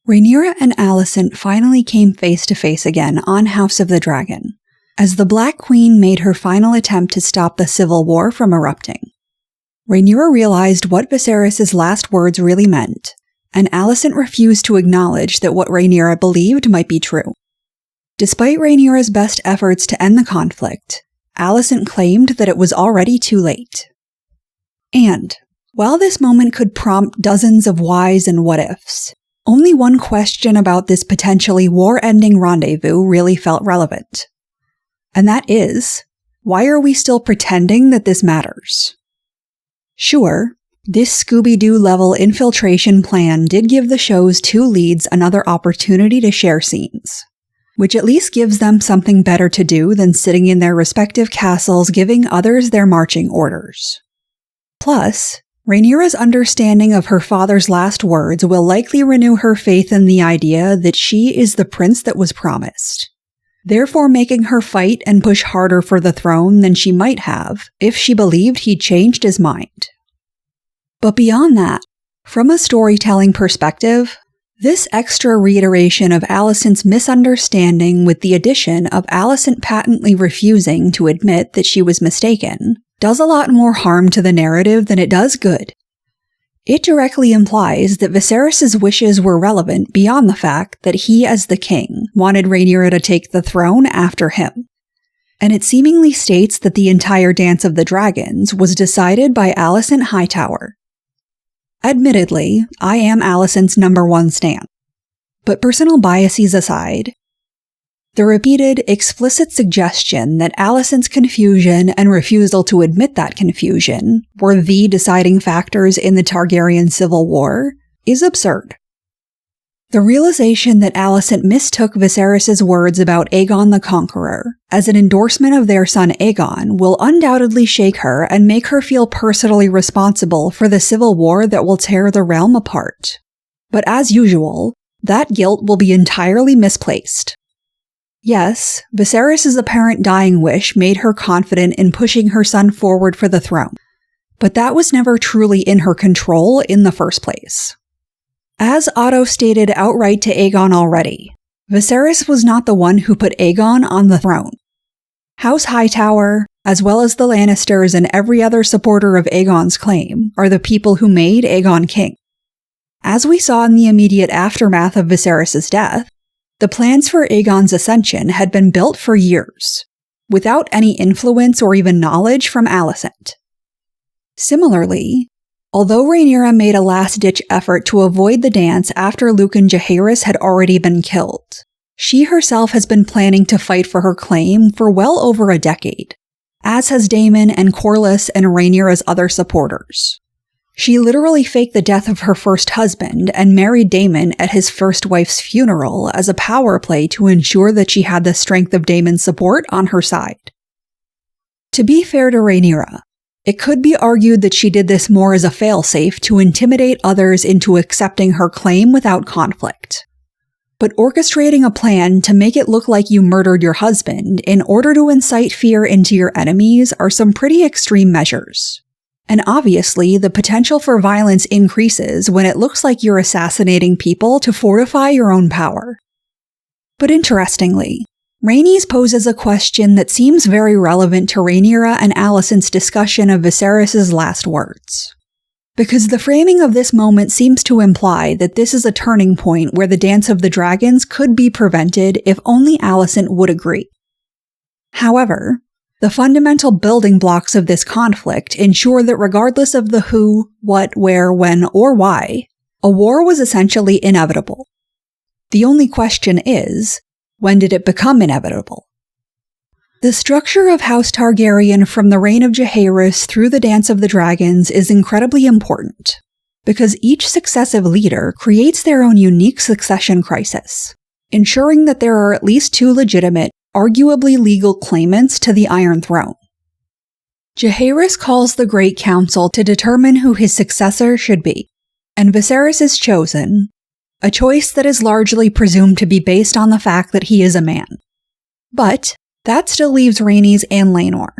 Rhaenyra and Alicent finally came face to face again on House of the Dragon, as the Black Queen made her final attempt to stop the civil war from erupting. Rhaenyra realized what Viserys' last words really meant, and Alicent refused to acknowledge that what Rhaenyra believed might be true. Despite Rhaenyra's best efforts to end the conflict, Alicent claimed that it was already too late. And, while this moment could prompt dozens of whys and what-ifs, only one question about this potentially war-ending rendezvous really felt relevant. And that is, why are we still pretending that this matters? Sure, this Scooby-Doo level infiltration plan did give the show's two leads another opportunity to share scenes, which at least gives them something better to do than sitting in their respective castles giving others their marching orders. Plus, Rhaenyra's understanding of her father's last words will likely renew her faith in the idea that she is the prince that was promised, therefore making her fight and push harder for the throne than she might have if she believed he'd changed his mind. But beyond that, from a storytelling perspective, this extra reiteration of Alicent's misunderstanding with the addition of Alicent patently refusing to admit that she was mistaken does a lot more harm to the narrative than it does good. It directly implies that Viserys' wishes were relevant beyond the fact that he, as the king, wanted Rhaenyra to take the throne after him. And it seemingly states that the entire Dance of the Dragons was decided by Alicent Hightower. Admittedly, I am Alicent's #1 stan. But personal biases aside, the repeated, explicit suggestion that Alicent's confusion and refusal to admit that confusion were the deciding factors in the Targaryen civil war is absurd. The realization that Alicent mistook Viserys' words about Aegon the Conqueror as an endorsement of their son Aegon will undoubtedly shake her and make her feel personally responsible for the civil war that will tear the realm apart. But as usual, that guilt will be entirely misplaced. Yes, Viserys' apparent dying wish made her confident in pushing her son forward for the throne, but that was never truly in her control in the first place. As Otto stated outright to Aegon already, Viserys was not the one who put Aegon on the throne. House Hightower, as well as the Lannisters and every other supporter of Aegon's claim, are the people who made Aegon king. As we saw in the immediate aftermath of Viserys' death, the plans for Aegon's ascension had been built for years, without any influence or even knowledge from Alicent. Similarly, although Rhaenyra made a last-ditch effort to avoid the dance after Luke and Jaehaerys had already been killed, she herself has been planning to fight for her claim for well over a decade, as has Daemon and Corlys and Rhaenyra's other supporters. She literally faked the death of her first husband and married Daemon at his first wife's funeral as a power play to ensure that she had the strength of Daemon's support on her side. To be fair to Rhaenyra, it could be argued that she did this more as a failsafe to intimidate others into accepting her claim without conflict. But orchestrating a plan to make it look like you murdered your husband in order to incite fear into your enemies are some pretty extreme measures. And obviously, the potential for violence increases when it looks like you're assassinating people to fortify your own power. But interestingly, Rhaenys poses a question that seems very relevant to Rhaenyra and Alicent's discussion of Viserys' last words. Because the framing of this moment seems to imply that this is a turning point where the Dance of the Dragons could be prevented if only Alicent would agree. However, the fundamental building blocks of this conflict ensure that regardless of the who, what, where, when, or why, a war was essentially inevitable. The only question is, when did it become inevitable? The structure of House Targaryen from the reign of Jaehaerys through the Dance of the Dragons is incredibly important, because each successive leader creates their own unique succession crisis, ensuring that there are at least two legitimate, arguably legal claimants to the Iron Throne. Jaehaerys calls the Great Council to determine who his successor should be, and Viserys is chosen, a choice that is largely presumed to be based on the fact that he is a man. But that still leaves Rhaenys and Laenor,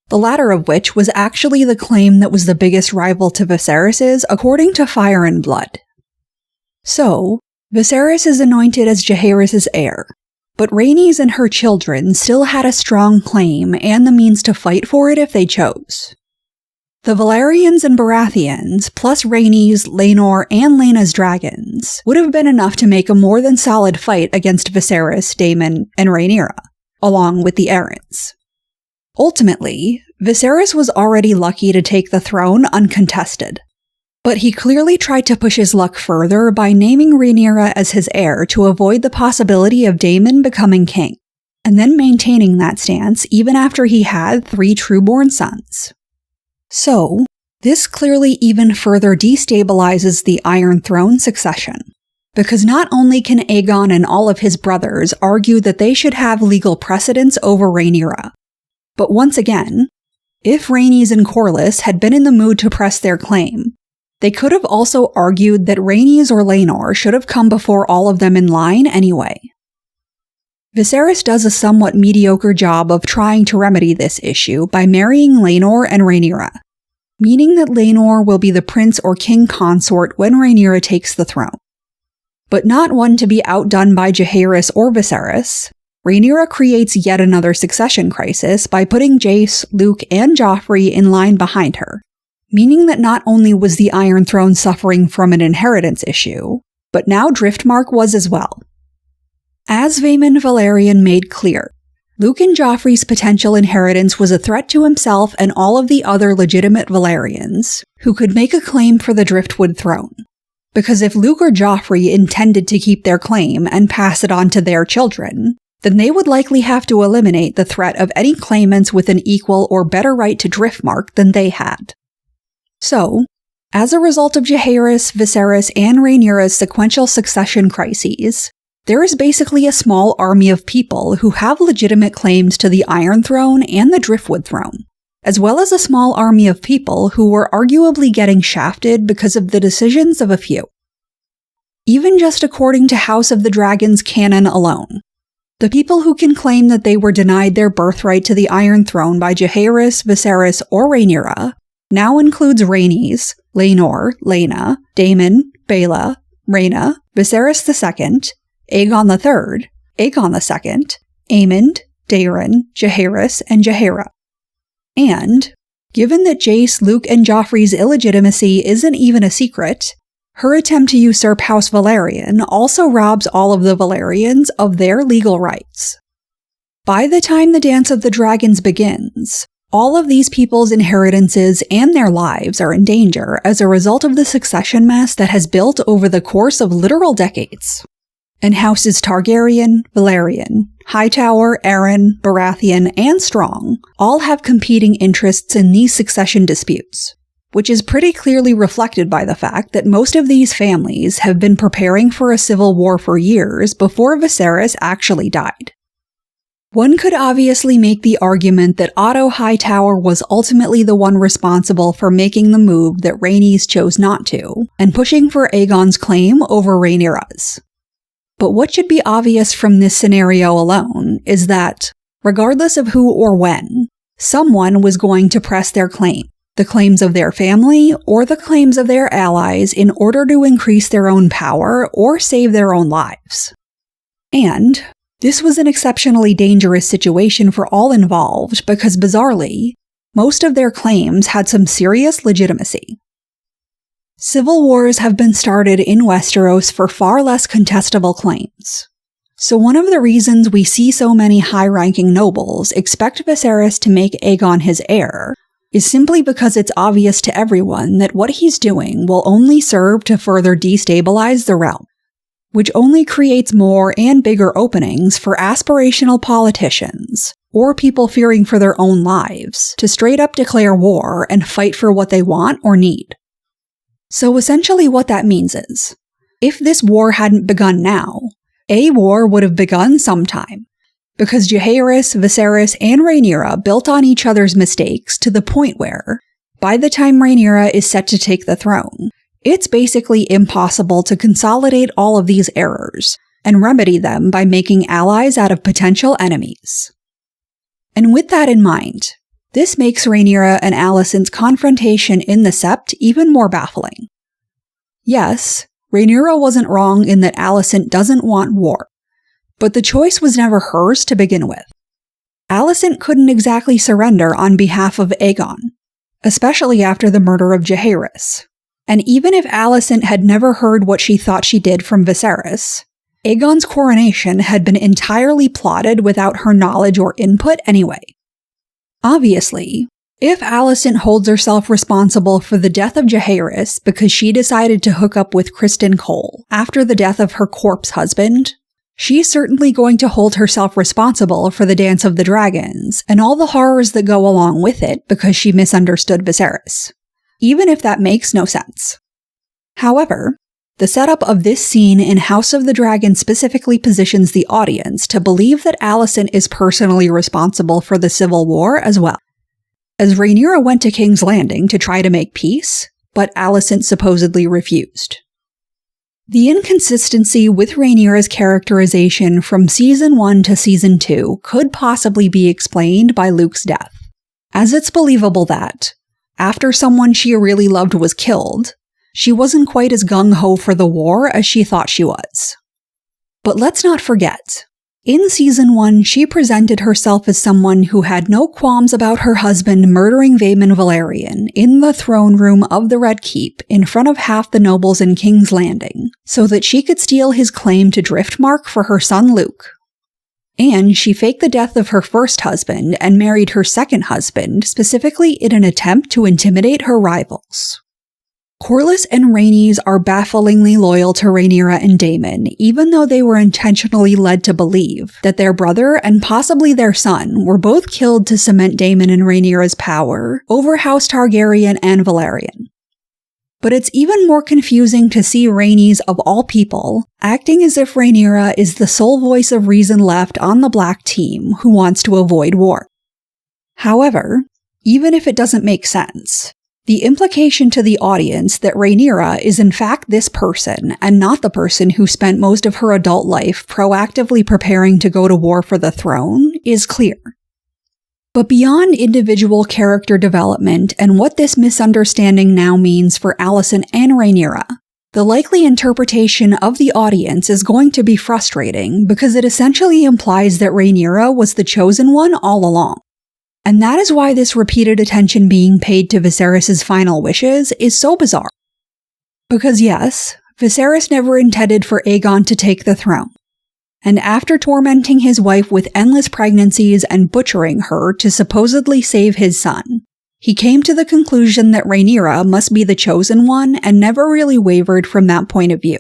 the latter of which was actually the claim that was the biggest rival to Viserys's according to Fire and Blood. So, Viserys is anointed as Jaehaerys' heir, but Rhaenys and her children still had a strong claim and the means to fight for it if they chose. The Valyrians and Baratheons, plus Rhaenys, Laenor, and Laena's dragons, would have been enough to make a more than solid fight against Viserys, Daemon, and Rhaenyra, along with the Arryns. Ultimately, Viserys was already lucky to take the throne uncontested, but he clearly tried to push his luck further by naming Rhaenyra as his heir to avoid the possibility of Daemon becoming king, and then maintaining that stance even after he had 3 true-born sons. So, this clearly even further destabilizes the Iron Throne succession, because not only can Aegon and all of his brothers argue that they should have legal precedence over Rhaenyra, but once again, if Rhaenys and Corlys had been in the mood to press their claim, they could have also argued that Rhaenys or Laenor should have come before all of them in line anyway. Viserys does a somewhat mediocre job of trying to remedy this issue by marrying Laenor and Rhaenyra, meaning that Laenor will be the prince or king consort when Rhaenyra takes the throne. But not one to be outdone by Jaehaerys or Viserys, Rhaenyra creates yet another succession crisis by putting Jace, Luke, and Joffrey in line behind her, meaning that not only was the Iron Throne suffering from an inheritance issue, but now Driftmark was as well. As Vaemond Valerian made clear, Luke and Joffrey's potential inheritance was a threat to himself and all of the other legitimate Valyrians who could make a claim for the Driftwood throne. Because if Luke or Joffrey intended to keep their claim and pass it on to their children, then they would likely have to eliminate the threat of any claimants with an equal or better right to Driftmark than they had. So, as a result of Jaehaerys, Viserys, and Rhaenyra's sequential succession crises, there is basically a small army of people who have legitimate claims to the Iron Throne and the Driftwood throne, as well as a small army of people who were arguably getting shafted because of the decisions of a few. Even just according to House of the Dragon's canon alone, the people who can claim that they were denied their birthright to the Iron Throne by Jaehaerys, Viserys, or Rhaenyra now includes Rhaenys, Laenor, Laena, Daemon, Baela, Rhaena, Viserys II, Aegon III, Aegon II, Aemond, Daeron, Jaehaerys, and Jaehaera. And, given that Jace, Luke, and Joffrey's illegitimacy isn't even a secret, her attempt to usurp House Valerian also robs all of the Valyrians of their legal rights. By the time the Dance of the Dragons begins, all of these people's inheritances and their lives are in danger as a result of the succession mess that has built over the course of literal decades. And houses Targaryen, Valerian, Hightower, Arryn, Baratheon, and Strong all have competing interests in these succession disputes, which is pretty clearly reflected by the fact that most of these families have been preparing for a civil war for years before Viserys actually died. One could obviously make the argument that Otto Hightower was ultimately the one responsible for making the move that Rhaenys chose not to, and pushing for Aegon's claim over Rhaenyra's. But what should be obvious from this scenario alone is that, regardless of who or when, someone was going to press their claim, the claims of their family or the claims of their allies, in order to increase their own power or save their own lives. And this was an exceptionally dangerous situation for all involved because, bizarrely, most of their claims had some serious legitimacy. Civil wars have been started in Westeros for far less contestable claims. So one of the reasons we see so many high-ranking nobles expect Viserys to make Aegon his heir is simply because it's obvious to everyone that what he's doing will only serve to further destabilize the realm, which only creates more and bigger openings for aspirational politicians, or people fearing for their own lives, to straight up declare war and fight for what they want or need. So essentially what that means is, if this war hadn't begun now, a war would have begun sometime, because Jaehaerys, Viserys, and Rhaenyra built on each other's mistakes to the point where, by the time Rhaenyra is set to take the throne, it's basically impossible to consolidate all of these errors and remedy them by making allies out of potential enemies. And with that in mind, this makes Rhaenyra and Alicent's confrontation in the Sept even more baffling. Yes, Rhaenyra wasn't wrong in that Alicent doesn't want war, but the choice was never hers to begin with. Alicent couldn't exactly surrender on behalf of Aegon, especially after the murder of Jaehaerys. And even if Alicent had never heard what she thought she did from Viserys, Aegon's coronation had been entirely plotted without her knowledge or input anyway. Obviously, if Alicent holds herself responsible for the death of Jaehaerys because she decided to hook up with Criston Cole after the death of her corpse husband, she's certainly going to hold herself responsible for the Dance of the Dragons and all the horrors that go along with it because she misunderstood Viserys, even if that makes no sense. However, the setup of this scene in House of the Dragon specifically positions the audience to believe that Alicent is personally responsible for the civil war as well, as Rhaenyra went to King's Landing to try to make peace, but Alicent supposedly refused. The inconsistency with Rhaenyra's characterization from Season 1 to Season 2 could possibly be explained by Luke's death, as it's believable that, after someone she really loved was killed, she wasn't quite as gung-ho for the war as she thought she was. But let's not forget, in Season 1 she presented herself as someone who had no qualms about her husband murdering Vaemon Valerian in the throne room of the Red Keep in front of half the nobles in King's Landing, so that she could steal his claim to Driftmark for her son Luke. And she faked the death of her first husband and married her second husband specifically in an attempt to intimidate her rivals. Corlys and Rhaenys are bafflingly loyal to Rhaenyra and Daemon, even though they were intentionally led to believe that their brother and possibly their son were both killed to cement Daemon and Rhaenyra's power over House Targaryen and Valerian. But it's even more confusing to see Rhaenys, of all people, acting as if Rhaenyra is the sole voice of reason left on the Black team who wants to avoid war. However, even if it doesn't make sense, the implication to the audience that Rhaenyra is in fact this person and not the person who spent most of her adult life proactively preparing to go to war for the throne is clear. But beyond individual character development and what this misunderstanding now means for Alicent and Rhaenyra, the likely interpretation of the audience is going to be frustrating because it essentially implies that Rhaenyra was the chosen one all along. And that is why this repeated attention being paid to Viserys' final wishes is so bizarre. Because yes, Viserys never intended for Aegon to take the throne. And after tormenting his wife with endless pregnancies and butchering her to supposedly save his son, he came to the conclusion that Rhaenyra must be the chosen one and never really wavered from that point of view.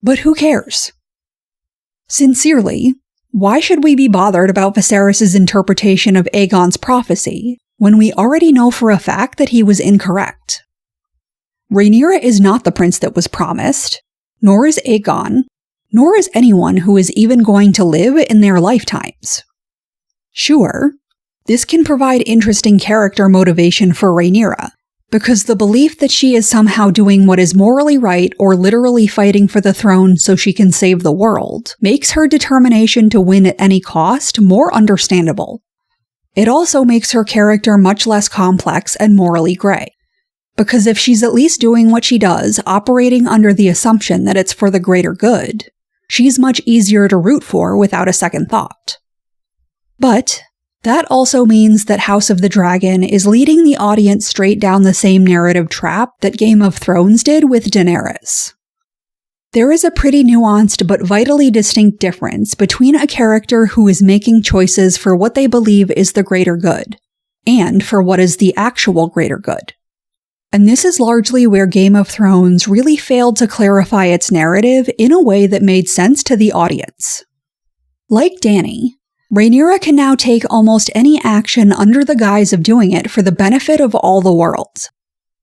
But who cares? Sincerely, why should we be bothered about Viserys' interpretation of Aegon's prophecy when we already know for a fact that he was incorrect? Rhaenyra is not the prince that was promised, nor is Aegon, nor is anyone who is even going to live in their lifetimes. Sure, this can provide interesting character motivation for Rhaenyra, because the belief that she is somehow doing what is morally right or literally fighting for the throne so she can save the world makes her determination to win at any cost more understandable. It also makes her character much less complex and morally gray, because if she's at least doing what she does, operating under the assumption that it's for the greater good, she's much easier to root for without a second thought. But that also means that House of the Dragon is leading the audience straight down the same narrative trap that Game of Thrones did with Daenerys. There is a pretty nuanced but vitally distinct difference between a character who is making choices for what they believe is the greater good, and for what is the actual greater good. And this is largely where Game of Thrones really failed to clarify its narrative in a way that made sense to the audience. Like Dany, Rhaenyra can now take almost any action under the guise of doing it for the benefit of all the world.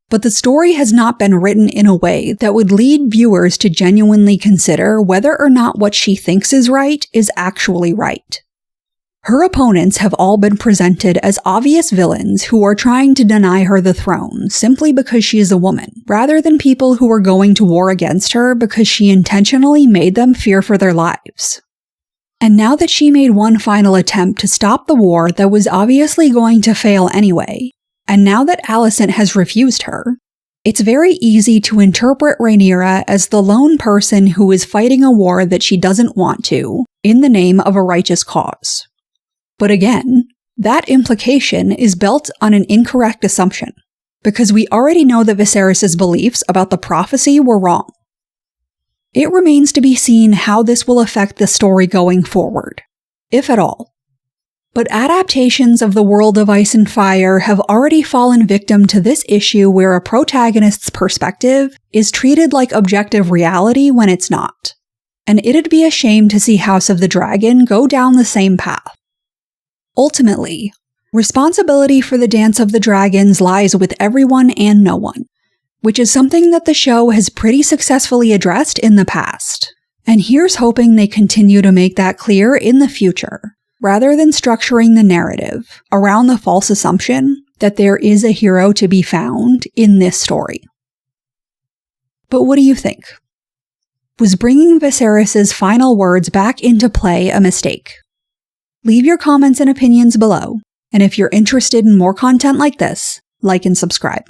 But the story has not been written in a way that would lead viewers to genuinely consider whether or not what she thinks is right is actually right. Her opponents have all been presented as obvious villains who are trying to deny her the throne simply because she is a woman, rather than people who are going to war against her because she intentionally made them fear for their lives. And now that she made one final attempt to stop the war that was obviously going to fail anyway, and now that Alicent has refused her, It's very easy to interpret Rhaenyra as the lone person who is fighting a war that she doesn't want to, in the name of a righteous cause. But again, that implication is built on an incorrect assumption, because we already know that Viserys' beliefs about the prophecy were wrong. It remains to be seen how this will affect the story going forward, if at all. But adaptations of the World of Ice and Fire have already fallen victim to this issue where a protagonist's perspective is treated like objective reality when it's not. And it'd be a shame to see House of the Dragon go down the same path. Ultimately, responsibility for the Dance of the Dragons lies with everyone and no one, which is something that the show has pretty successfully addressed in the past. And here's hoping they continue to make that clear in the future, rather than structuring the narrative around the false assumption that there is a hero to be found in this story. But what do you think? Was bringing Viserys' final words back into play a mistake? Leave your comments and opinions below, and if you're interested in more content like this, like and subscribe.